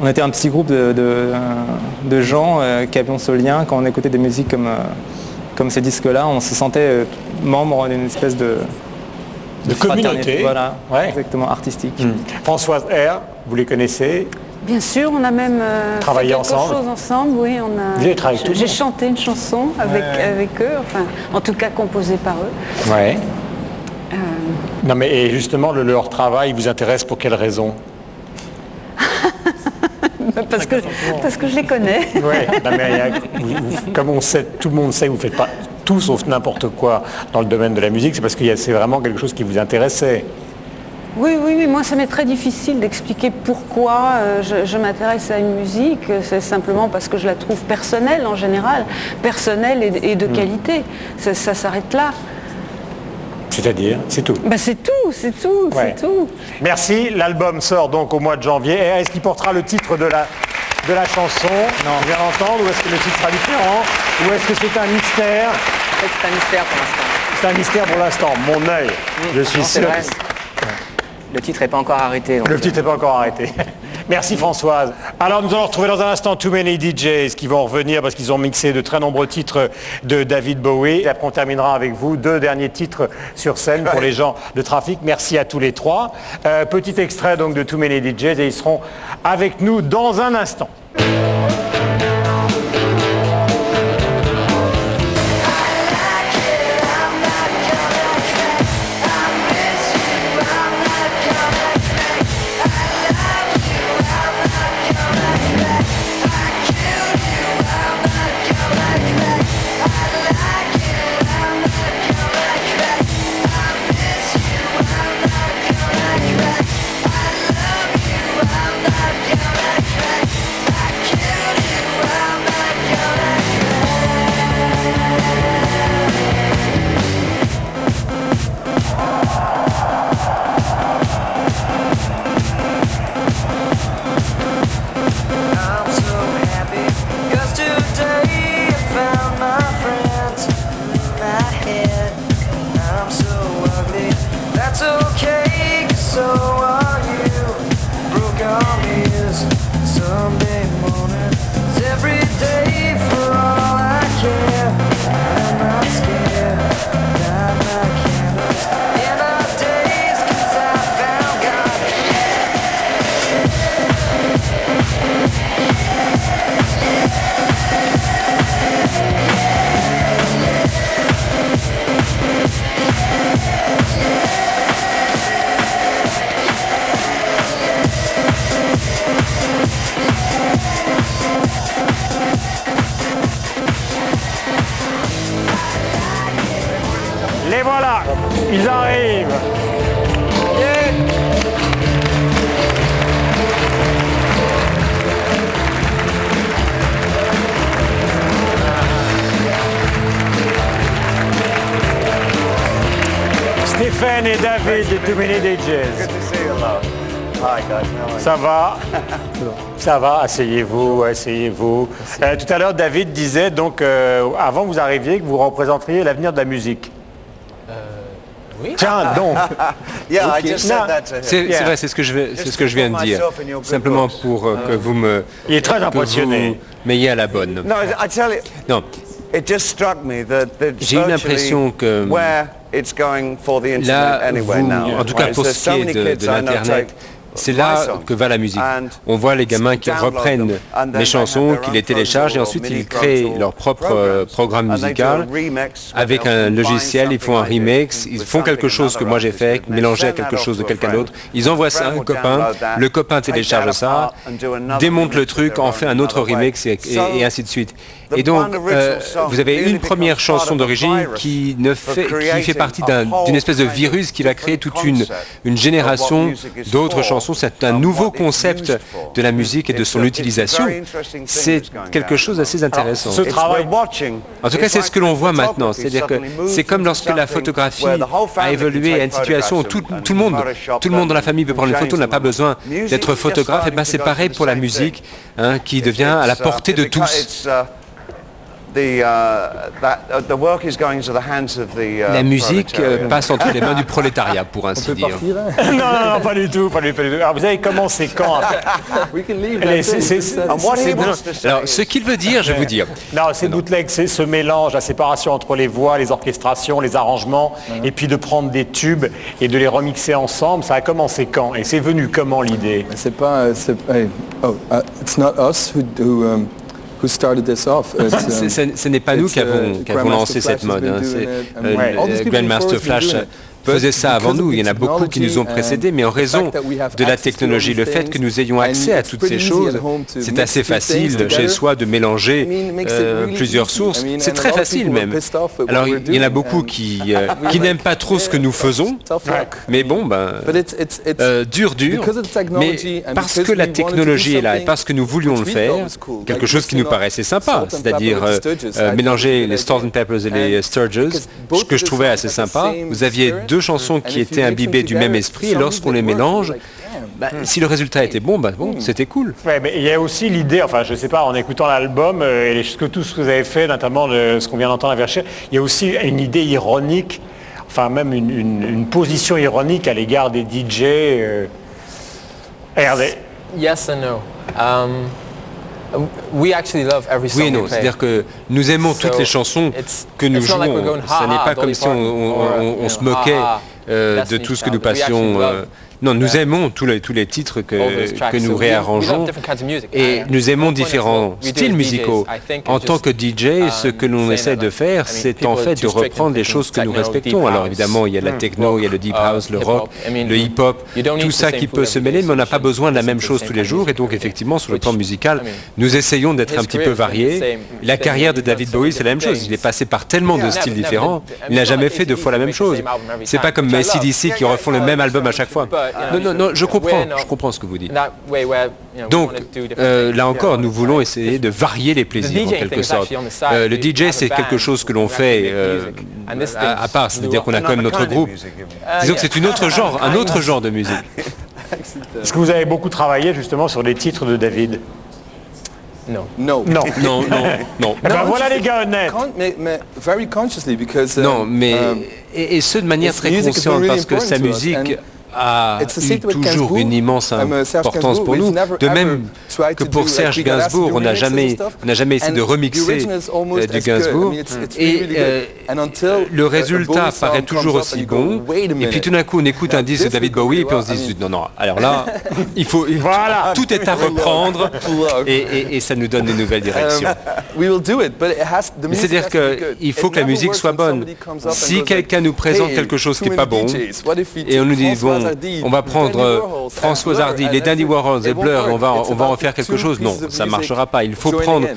On était un petit groupe de gens qui avions ce lien. Quand on écoutait des musiques comme ces disques-là, on se sentait membre d'une espèce de communauté. Voilà, exactement, artistique. Françoise R, vous les connaissez? Bien sûr, on a même travaillé fait quelque chose ensemble. Oui, j'ai chanté une chanson avec eux, enfin, en tout cas composée par eux. Ouais. Non, mais et justement, leur travail vous intéresse pour quelle raison? Parce que je les connais. Ouais, comme on sait, tout le monde sait que vous ne faites pas tout sauf n'importe quoi dans le domaine de la musique, c'est parce que c'est vraiment quelque chose qui vous intéressait. Oui, mais moi ça m'est très difficile d'expliquer pourquoi je m'intéresse à une musique. C'est simplement parce que je la trouve personnelle en général, personnelle et de qualité. Ça s'arrête là. C'est-à-dire, c'est tout. C'est tout. Merci, l'album sort donc au mois de janvier. Et est-ce qu'il portera le titre de la chanson? Non, on vient d'entendre, ou est-ce que le titre sera différent? Ou est-ce que c'est un mystère? C'est un mystère pour l'instant. C'est un mystère pour l'instant, mon œil. Je suis sûr. Le titre n'est pas encore arrêté. Le titre n'est pas encore arrêté. Merci Françoise. Alors nous allons retrouver dans un instant Too Many DJs qui vont revenir parce qu'ils ont mixé de très nombreux titres de David Bowie. Et après on terminera avec vous 2 derniers titres sur scène pour les gens de Trafic. Merci à tous les 3. Petit extrait donc de Too Many DJs et ils seront avec nous dans un instant. Les voilà, ils arrivent. Yeah. Stéphane et David de Too Many DJs. Good to see you. Hi guys. Ça va? Ça va, asseyez-vous. Tout à l'heure, David disait donc, avant que vous arriviez, que vous représenteriez l'avenir de la musique. Oui. Tiens, donc. C'est vrai, c'est ce que je viens de dire. Simplement pour que vous me... Il est très impressionné. M'ayez à la bonne. Non. J'ai eu l'impression que là, en tout cas pour ce qui est de l'Internet, c'est là que va la musique. On voit les gamins qui reprennent les chansons, qui les téléchargent et ensuite ils créent leur propre programme musical. Avec un logiciel, ils font un remix, ils font quelque chose que moi j'ai fait, mélangé à quelque chose de quelqu'un d'autre. Ils envoient ça à un copain, le copain télécharge ça, démonte le truc, en fait un autre remix et ainsi de suite. Et donc, vous avez une première chanson d'origine qui fait partie d'une espèce de virus qui va créer toute une génération d'autres chansons. C'est un nouveau concept de la musique et de son utilisation. C'est quelque chose d'assez intéressant. Ce travail, en tout cas, c'est ce que l'on voit maintenant. C'est-à-dire que c'est comme lorsque la photographie a évolué à une situation où tout le monde dans la famille peut prendre une photo, n'a pas besoin d'être photographe. Et bien, c'est pareil pour la musique, qui devient à la portée de tous. La musique passe entre les mains du prolétariat, pour ainsi dire. Non, pas du tout. Alors, vous avez commencé quand? Alors, ce qu'il veut dire, je vais vous dire. Non, c'est bootleg, c'est ce mélange, la séparation entre les voix, les orchestrations, les arrangements, et puis de prendre des tubes et de les remixer ensemble. Ça a commencé quand? Et c'est venu comment l'idée? It's not us who started this off. Ce n'est pas nous qui avons lancé cette mode. C'est Grandmaster Flash faisaient ça avant nous. Il y en a beaucoup qui nous ont précédés, mais en raison de la technologie, le fait que nous ayons accès à toutes ces choses, c'est assez facile chez soi de mélanger plusieurs sources. C'est très facile même. Alors il y en a beaucoup qui n'aiment pas trop ce que nous faisons, mais bon, dur, mais parce que la technologie est là et parce que nous voulions le faire, quelque chose qui nous paraissait sympa, c'est-à-dire mélanger les Sgt. Peppers et les Sturges, ce que je trouvais assez sympa. Vous aviez deux chansons qui étaient imbibées du même esprit, et lorsqu'on les mélange, si le résultat était bon, c'était cool. Ouais, mais il y a aussi l'idée, enfin je sais pas, en écoutant l'album et tout ce que vous avez fait, notamment ce qu'on vient d'entendre à Vercher, il y a aussi une idée ironique, enfin même une position ironique à l'égard des DJ. Regardez. Yes and no. We actually love every song. Oui et non, c'est-à-dire que nous aimons toutes les chansons que nous jouons. Ce n'est pas comme si on se moquait de tout ce que nous passions. Non, nous aimons tous les titres que nous réarrangeons et nous aimons différents styles musicaux. En tant que DJ, ce que l'on essaie de faire, c'est en fait de reprendre les choses que nous respectons. Alors évidemment, il y a la techno, il y a le deep house, le rock, le hip-hop, tout ça qui peut se mêler, mais on n'a pas besoin de la même chose tous les jours. Et donc effectivement, sur le plan musical, nous essayons d'être un petit peu variés. La carrière de David Bowie, c'est la même chose. Il est passé par tellement de styles différents, il n'a jamais fait deux fois la même chose. C'est pas comme AC/DC qui refont le même album à chaque fois. Non, je comprends ce que vous dites. Donc, là encore, nous voulons essayer de varier les plaisirs, en quelque sorte. Le DJ, c'est quelque chose que l'on fait à part, c'est-à-dire qu'on a quand même notre groupe. Disons que c'est un autre genre de musique. Est-ce que vous avez beaucoup travaillé justement sur les titres de David? Non. Voilà les gars honnêtes. Non, mais et ce de manière très consciente, parce que sa musique a eu toujours une immense importance pour nous. De même que pour Serge Gainsbourg, on n'a jamais essayé de remixer du Gainsbourg. Et le résultat paraît toujours aussi bon. Et puis tout d'un coup, on écoute un disque de David Bowie et puis on se dit non, alors là, voilà, tout est à reprendre et ça nous donne une nouvelle direction. Mais c'est-à-dire qu'il faut que la musique soit bonne. Si quelqu'un nous présente quelque chose qui n'est pas bon et on nous dit on va prendre Françoise Hardy, les Dandy Warhols et Blur, on va en faire quelque chose. Non, ça ne marchera pas. Il faut prendre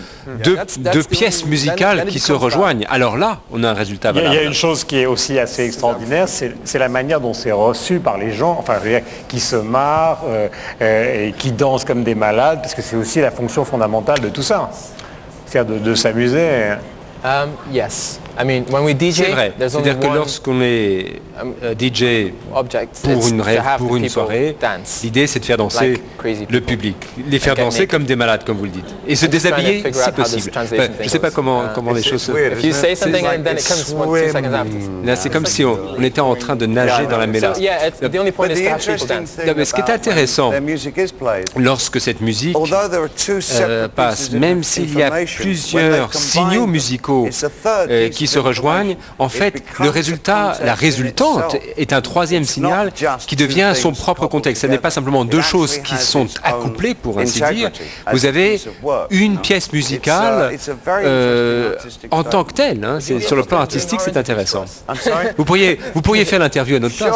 deux pièces musicales qui se rejoignent. Alors là, on a un résultat valable. Il y a une chose qui est aussi assez extraordinaire, c'est la manière dont c'est reçu par les gens, enfin, je veux dire, qui se marrent et qui dansent comme des malades, parce que c'est aussi la fonction fondamentale de tout ça. C'est-à-dire de s'amuser. Yes. I mean, when we DJ, c'est vrai. C'est-à-dire que lorsqu'on est DJ pour une soirée, l'idée c'est de faire danser le public, les faire danser comme des malades, comme vous le dites, et se déshabiller si possible. Je ne sais pas comment les choses se là, c'est comme si on était en train de nager dans la mélasse. Mais ce qui est intéressant, lorsque cette musique passe, même s'il y a plusieurs signaux musicaux qui se rejoignent, en fait, le résultat, la résultante est un troisième signal qui devient son propre contexte. Ce n'est pas simplement deux choses qui sont accouplées, pour ainsi dire. Vous avez une pièce musicale en tant que telle. Hein. Sur le plan artistique, c'est intéressant. Vous pourriez faire l'interview à notre place.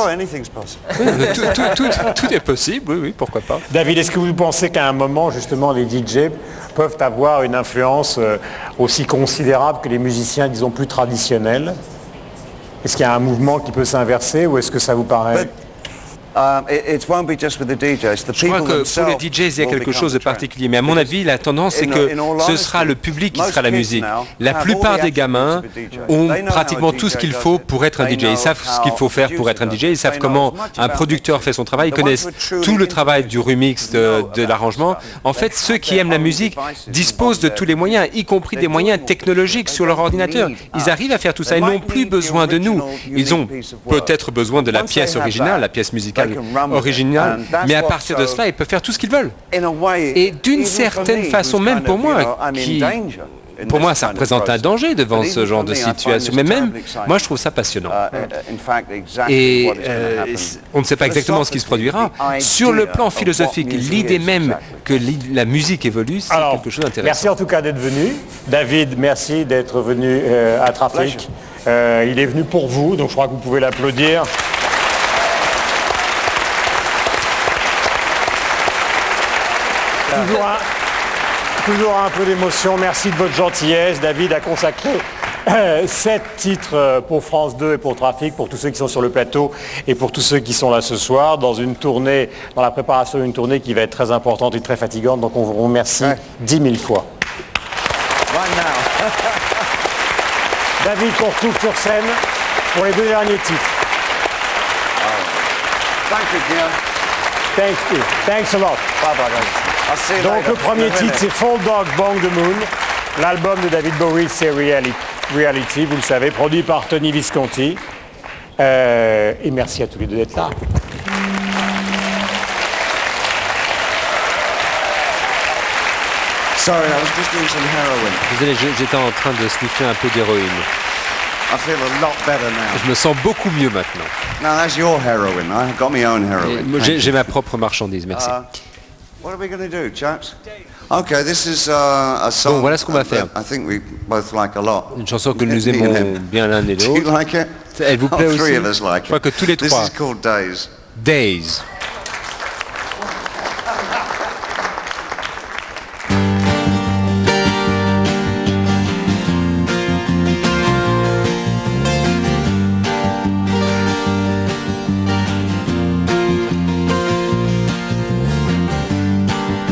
Tout est possible, oui, pourquoi pas. David, est-ce que vous pensez qu'à un moment, justement, les DJ peuvent avoir une influence aussi considérable que les musiciens, disons, plus traditionnels? Est-ce qu'il y a un mouvement qui peut s'inverser ou est-ce que ça vous paraît... Je crois que pour les DJs, il y a quelque chose de particulier. Mais à mon avis, la tendance, c'est que ce sera le public qui fera la musique. La plupart des gamins ont pratiquement tout ce qu'il faut pour être un DJ. Ils savent ce qu'il faut faire pour être un DJ. Ils savent comment un producteur fait son travail. Ils connaissent tout le travail du remix, de l'arrangement. En fait, ceux qui aiment la musique disposent de tous les moyens, y compris des moyens technologiques sur leur ordinateur. Ils arrivent à faire tout ça. Ils n'ont plus besoin de nous. Ils ont peut-être besoin de la pièce originale, la pièce musicale original, mais à partir de cela, ils peuvent faire tout ce qu'ils veulent. Et d'une certaine façon, même pour moi, pour moi, ça représente un danger devant ce genre de situation. Mais même, moi, je trouve ça passionnant. Et on ne sait pas exactement ce qui se produira. Sur le plan philosophique, l'idée même que la musique évolue, c'est quelque chose d'intéressant. Merci en tout cas d'être venu. David, merci d'être venu à Traffic. Il est venu pour vous, donc je crois que vous pouvez l'applaudir. Toujours un peu d'émotion. Merci de votre gentillesse. David a consacré 7 titres pour France 2 et pour Trafic, pour tous ceux qui sont sur le plateau et pour tous ceux qui sont là ce soir, dans la préparation d'une tournée qui va être très importante et très fatigante. Donc on vous remercie 10 000 fois. David, qu'on retrouve sur scène pour les 2 derniers titres. Thank you, Kim. Thank you. Thanks a lot. Donc le premier titre, c'est Fall Dog Bong the Moon. L'album de David Bowie, c'est Reality, vous le savez, produit par Tony Visconti. Et merci à tous les deux d'être là. Sorry, I was just doing some heroin. Désolé, j'étais en train de sniffer un peu d'héroïne. I feel a lot better now. Je me sens beaucoup mieux maintenant. No, that's your heroin. I've got my own heroin. J'ai ma propre marchandise, merci. What are we going to do, chaps? Okay, this is a song. Bon, voilà ce qu'on va faire. I think we both like a lot. Une chanson que nous aimons bien l'un et l'autre. Do you like it? Elle vous plaît aussi? Three of us like Je crois que tous les trois. This is called Days. Days.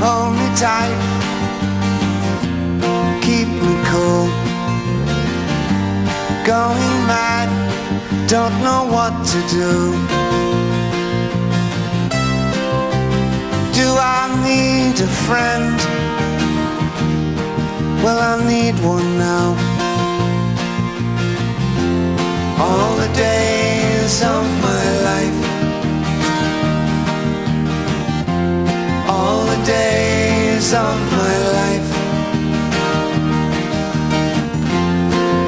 Hold me tight, keep me cool. Going mad, don't know what to do. Do I need a friend? Well, I need one now. All the days of my life, all the days of my life,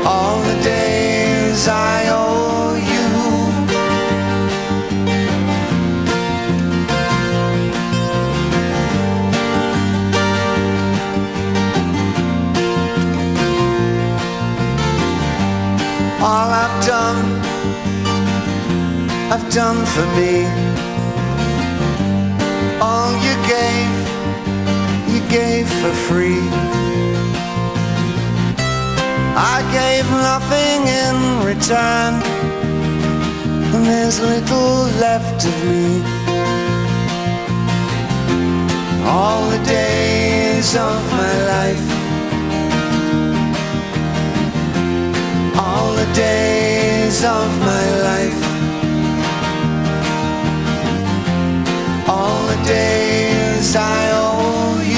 all the days I owe you. All I've done for me. All you gave for free. I gave nothing in return, and there's little left of me. All the days of my life, all the days of my life, all the days I owe you.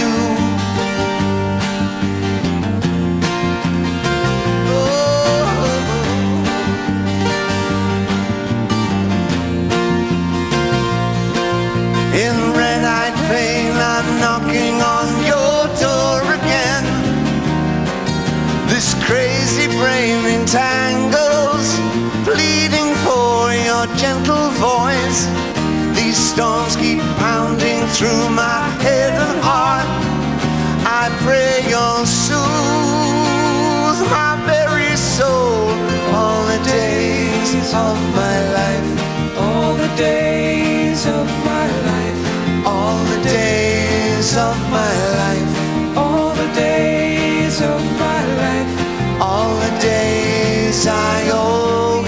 In red-eyed pain, I'm knocking on your door again. This crazy brain entangles, pleading for your gentle voice. These storms keep pounding through my head and heart. I pray you'll soothe my very soul. All the days of my life, all the days of my life, all the days of my life, all the days of my life, all the days I owe you.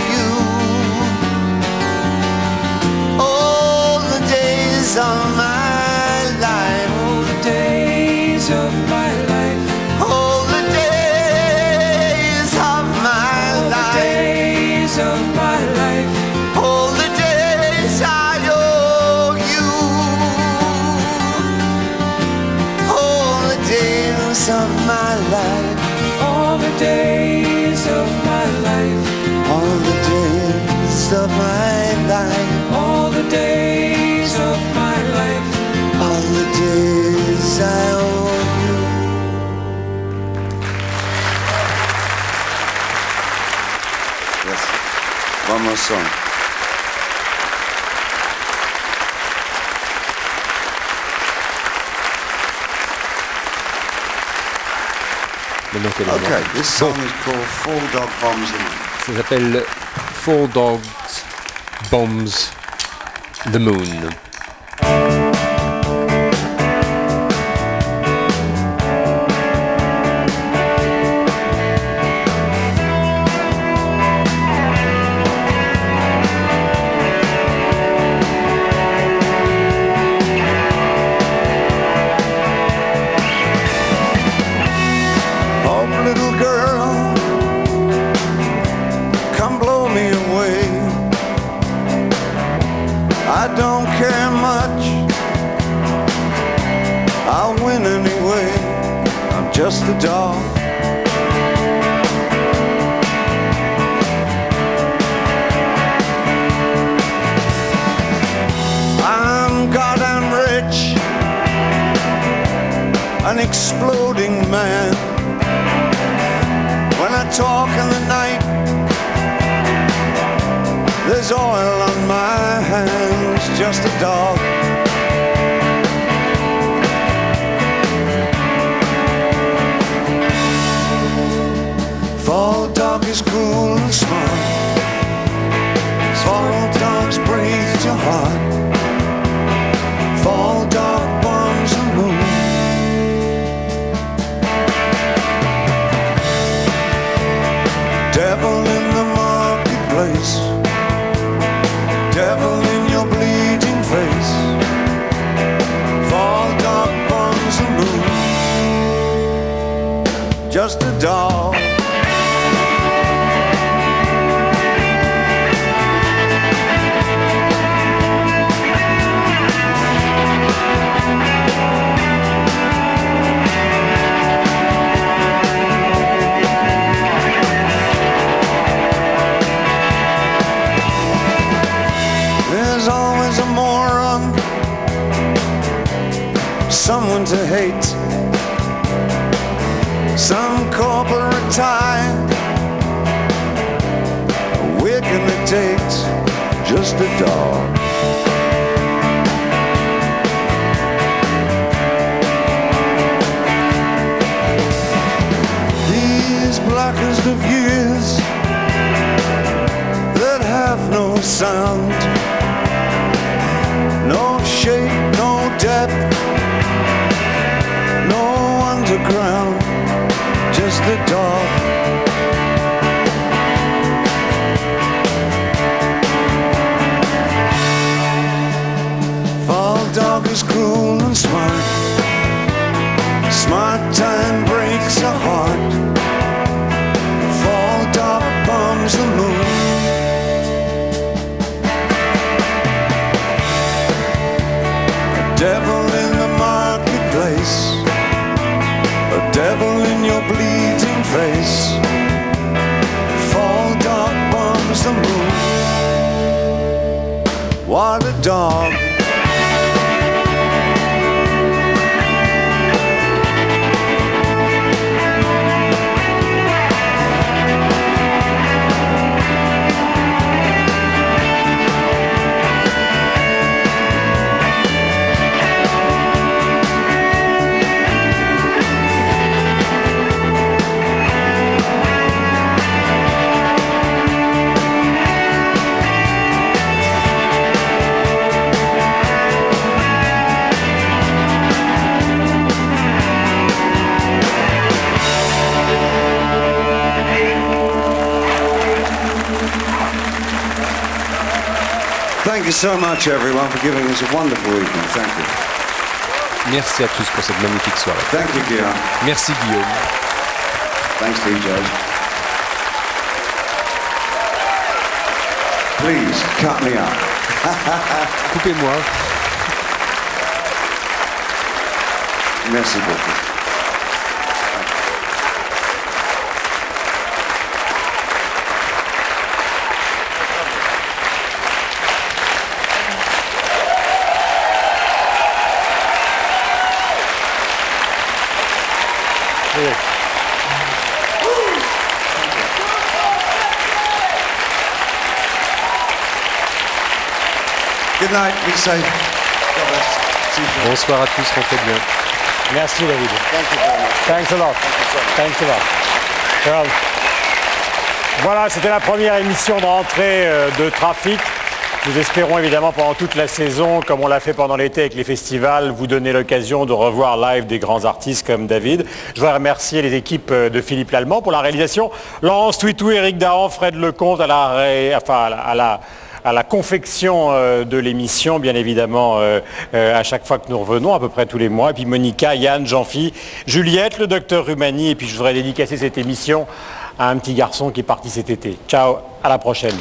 All the days of my life, all the days of my life, all the days of my life, all the days of my life, all the days I owe you. All the days of my life, all the days of my life, all the days of my life, all the days of my life, all the days I owe you. Yes. One more song. Okay, this song is called Fall Dog Bombs the Moon. Ça s'appelle Fall Dogs Bombs the Moon. I don't care much, I'll win anyway, I'm just a dog. I'm goddamn rich, an exploding man. When I talk in the night, there's oil on my hands, just a dog. Fall dog is cool and smart. Fall dogs break your heart. Fall dog bombs the moon. Devil in the marketplace, devil in your bleeding face. Fall dog bombs the moon. Just a dog. There's always a moron, someone to hate, some corporate tie, a wig in the date, just a dog. These blackest of years that have no sound, no shape, no depth, no underground, just a dog. Fall dog is cruel and smart. Smart time breaks a heart. Fall dog bombs the moon. Devil in the marketplace, a devil in your bleeding face. Fall dog bombs the moon. What a dog. Thank you so much, everyone, for giving us a wonderful evening. Thank you. Merci à tous pour cette magnifique soirée. Thank you, Guillaume. Merci, Guillaume. Thanks, DJ. Please, cut me up. Coupez-moi. Merci beaucoup. Good night, be safe. God bless. Bonsoir à tous, rentrez bien. Merci David. Thank you very much. Thanks a lot. Thanks a lot. Well, voilà, c'était la première émission de rentrée de Trafic. Nous espérons évidemment pendant toute la saison, comme on l'a fait pendant l'été avec les festivals, vous donner l'occasion de revoir live des grands artistes comme David. Je voudrais remercier les équipes de Philippe Lallemand pour la réalisation, Laurence Twitou, Éric Dahan, Fred Lecomte à la confection de l'émission, bien évidemment, à chaque fois que nous revenons, à peu près tous les mois. Et puis Monica, Yann, Jean-Phi, Juliette, le docteur Rumani. Et puis je voudrais dédicacer cette émission à un petit garçon qui est parti cet été. Ciao, à la prochaine.